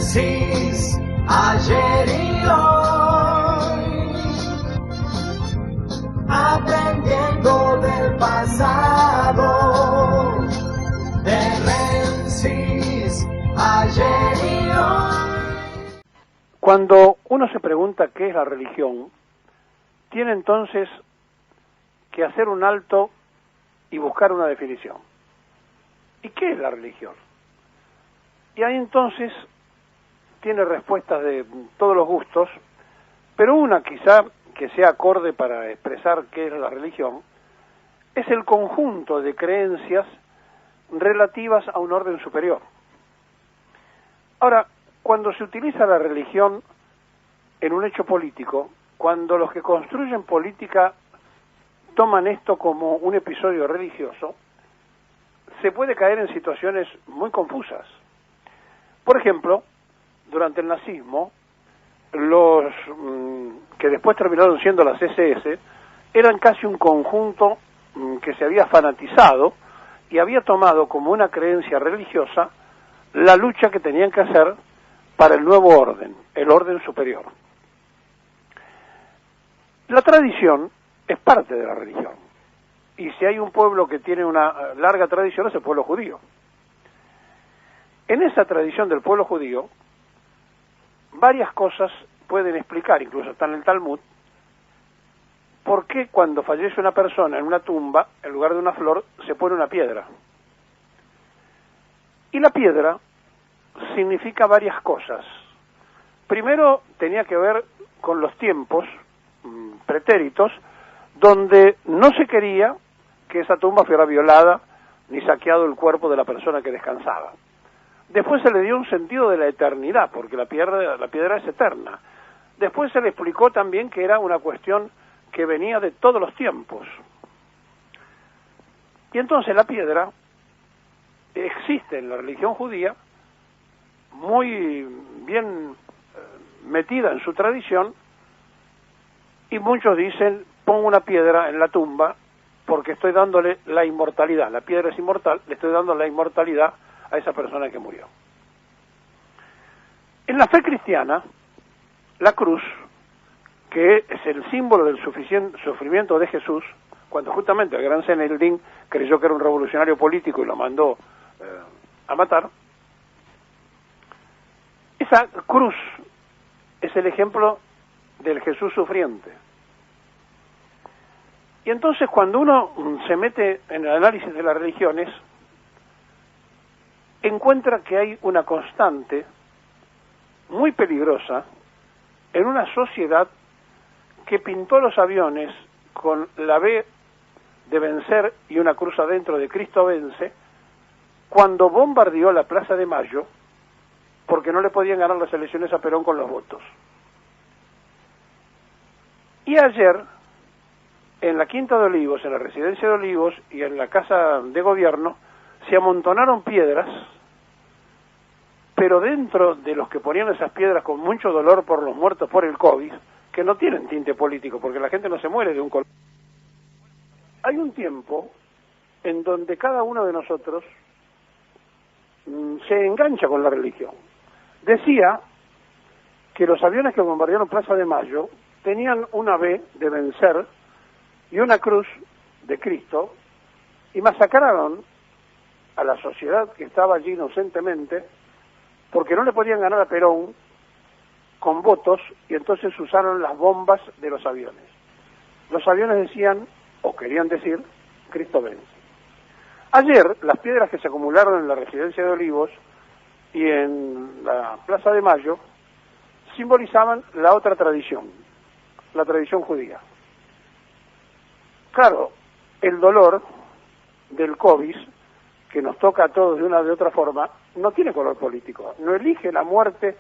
Génesis, ayer y hoy, aprendiendo del pasado. Génesis, ayer y hoy. Cuando uno se pregunta qué es la religión, tiene entonces que hacer un alto y buscar una definición. ¿Y qué es la religión? Y ahí entonces tiene respuestas de todos los gustos, pero una quizá que sea acorde para expresar qué es la religión, es el conjunto de creencias relativas a un orden superior. Ahora, cuando se utiliza la religión en un hecho político, cuando los que construyen política toman esto como un episodio religioso, se puede caer en situaciones muy confusas. Por ejemplo, durante el nazismo, los que después terminaron siendo las SS, eran casi un conjunto que se había fanatizado y había tomado como una creencia religiosa la lucha que tenían que hacer para el nuevo orden, el orden superior. La tradición es parte de la religión, y si hay un pueblo que tiene una larga tradición es el pueblo judío. En esa tradición del pueblo judío, varias cosas pueden explicar, incluso está en el Talmud, por qué cuando fallece una persona en una tumba, en lugar de una flor, se pone una piedra. Y la piedra significa varias cosas. Primero, tenía que ver con los tiempos pretéritos, donde no se quería que esa tumba fuera violada ni saqueado el cuerpo de la persona que descansaba. Después se le dio un sentido de la eternidad, porque la piedra es eterna. Después se le explicó también que era una cuestión que venía de todos los tiempos. Y entonces la piedra existe en la religión judía, muy bien metida en su tradición, y muchos dicen, pongo una piedra en la tumba porque estoy dándole la inmortalidad. La piedra es inmortal, le estoy dando la inmortalidad a esa persona que murió. En la fe cristiana, la cruz, que es el símbolo del sufrimiento de Jesús, cuando justamente el gran Zenedín creyó que era un revolucionario político y lo mandó a matar, esa cruz es el ejemplo del Jesús sufriente. Y entonces cuando uno se mete en el análisis de las religiones, encuentra que hay una constante muy peligrosa en una sociedad que pintó los aviones con la B de vencer y una cruz adentro de Cristo vence, cuando bombardeó la Plaza de Mayo, porque no le podían ganar las elecciones a Perón con los votos. Y ayer, en la Quinta de Olivos, en la Residencia de Olivos y en la Casa de Gobierno, se amontonaron piedras, pero dentro de los que ponían esas piedras con mucho dolor por los muertos por el COVID, que no tienen tinte político, porque la gente no se muere de un color. Hay un tiempo en donde cada uno de nosotros se engancha con la religión. Decía que los aviones que bombardearon Plaza de Mayo tenían una B de vencer y una cruz de Cristo, y masacraron a la sociedad que estaba allí inocentemente porque no le podían ganar a Perón con votos, y entonces usaron las bombas de los aviones. Los aviones decían, o querían decir, Cristo vence. Ayer, las piedras que se acumularon en la Residencia de Olivos y en la Plaza de Mayo simbolizaban la otra tradición, la tradición judía. Claro, el dolor del COVID, que nos toca a todos de una de otra forma, no tiene color político. No elige la muerte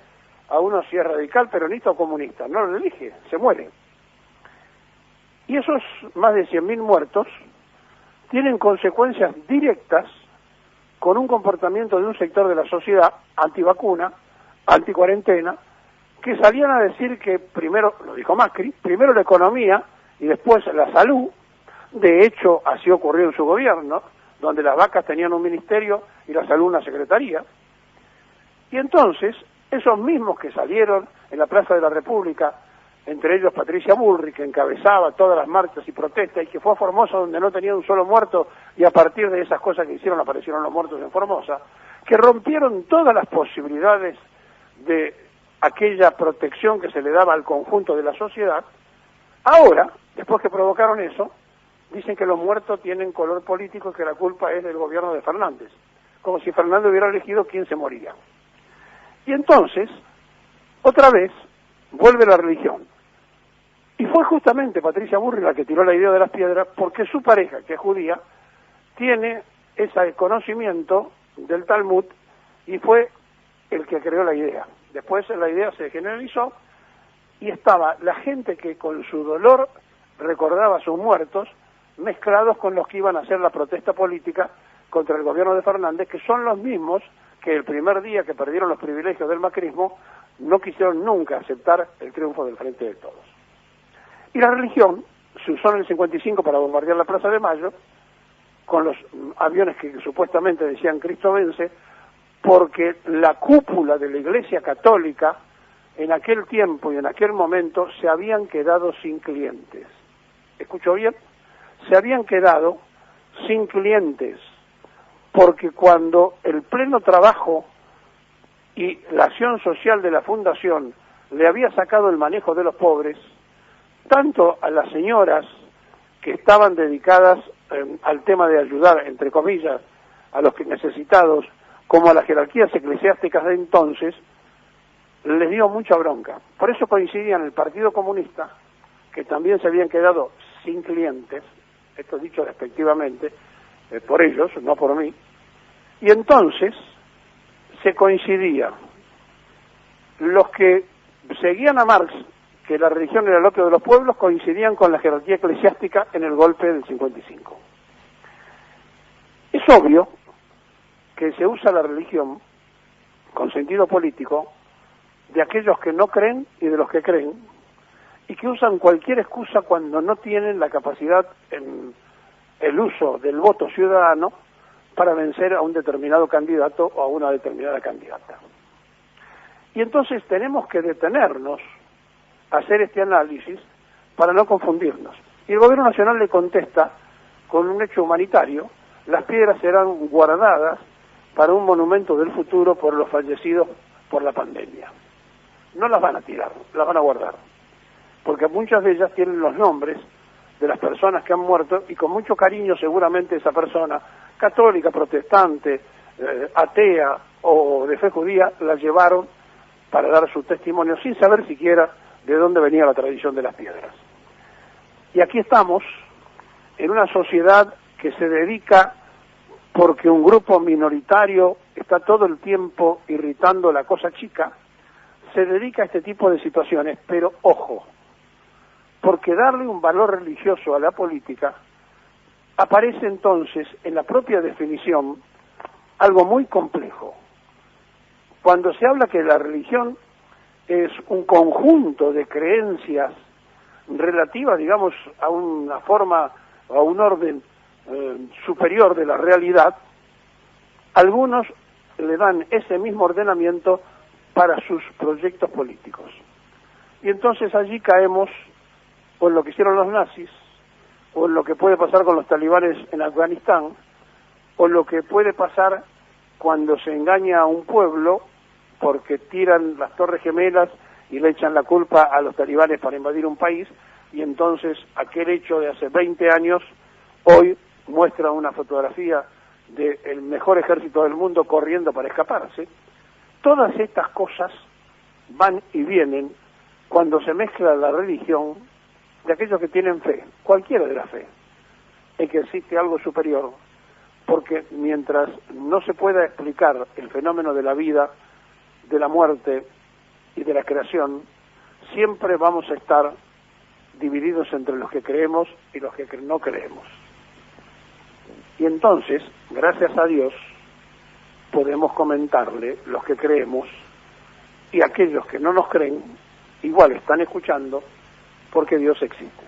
a uno si es radical, peronista o comunista. No lo elige, se muere. Y esos más de 100.000 muertos tienen consecuencias directas con un comportamiento de un sector de la sociedad antivacuna, anticuarentena, que salían a decir que primero, lo dijo Macri, primero la economía y después la salud. De hecho, así ocurrió en su gobierno, donde las vacas tenían un ministerio y la salud una secretaría. Y entonces, Esos mismos que salieron en la Plaza de la República, entre ellos Patricia Bullrich, que encabezaba todas las marchas y protestas, y que fue a Formosa donde no tenía un solo muerto, y a partir de esas cosas que hicieron aparecieron los muertos en Formosa, que rompieron todas las posibilidades de aquella protección que se le daba al conjunto de la sociedad. Ahora, después que provocaron eso, dicen que los muertos tienen color político y que la culpa es del gobierno de Fernández, como si Fernández hubiera elegido quién se moría. Y entonces, otra vez, vuelve la religión. Y fue justamente Patricia Bullrich la que tiró la idea de las piedras, porque su pareja, que es judía, tiene ese conocimiento del Talmud y fue el que creó la idea. Después la idea se generalizó y estaba la gente que con su dolor recordaba a sus muertos, mezclados con los que iban a hacer la protesta política contra el gobierno de Fernández, que son los mismos que el primer día que perdieron los privilegios del macrismo no quisieron nunca aceptar el triunfo del Frente de Todos. Y la religión se usó en el 55 para bombardear la Plaza de Mayo, con los aviones que supuestamente decían Cristo vence, porque la cúpula de la Iglesia Católica en aquel tiempo y en aquel momento se habían quedado sin clientes. ¿Escuchó bien? Se habían quedado sin clientes, porque cuando el pleno trabajo y la acción social de la Fundación le había sacado el manejo de los pobres, tanto a las señoras que estaban dedicadas al tema de ayudar, entre comillas, a los necesitados, como a las jerarquías eclesiásticas de entonces, les dio mucha bronca. Por eso coincidían el Partido Comunista, que también se habían quedado sin clientes, esto dicho respectivamente, por ellos, no por mí, y entonces se coincidía los que seguían a Marx, que la religión era el opio de los pueblos, coincidían con la jerarquía eclesiástica en el golpe del 55. Es obvio que se usa la religión con sentido político de aquellos que no creen y de los que creen, y que usan cualquier excusa cuando no tienen la capacidad en el uso del voto ciudadano para vencer a un determinado candidato o a una determinada candidata. Y entonces tenemos que detenernos a hacer este análisis para no confundirnos. Y el gobierno nacional le contesta con un hecho humanitario: las piedras serán guardadas para un monumento del futuro por los fallecidos por la pandemia. No las van a tirar, las van a guardar, porque muchas de ellas tienen los nombres de las personas que han muerto, y con mucho cariño seguramente esa persona, católica, protestante, atea o de fe judía, la llevaron para dar su testimonio sin saber siquiera de dónde venía la tradición de las piedras. Y aquí estamos en una sociedad que se dedica, porque un grupo minoritario está todo el tiempo irritando la cosa chica, se dedica a este tipo de situaciones, pero ojo, porque darle un valor religioso a la política aparece entonces en la propia definición algo muy complejo. Cuando se habla que la religión es un conjunto de creencias relativas, digamos, a una forma, a un orden superior de la realidad, algunos le dan ese mismo ordenamiento para sus proyectos políticos. Y entonces allí caemos o en lo que hicieron los nazis, o en lo que puede pasar con los talibanes en Afganistán, o en lo que puede pasar cuando se engaña a un pueblo porque tiran las Torres Gemelas y le echan la culpa a los talibanes para invadir un país, y entonces aquel hecho de hace 20 años hoy muestra una fotografía del mejor ejército del mundo corriendo para escaparse. Todas estas cosas van y vienen cuando se mezcla la religión de aquellos que tienen fe, cualquiera de la fe, en que existe algo superior, porque mientras no se pueda explicar el fenómeno de la vida, de la muerte y de la creación, siempre vamos a estar divididos entre los que creemos y los que no creemos. Y entonces, gracias a Dios, podemos comentarle los que creemos, y aquellos que no nos creen igual están escuchando, porque Dios existe.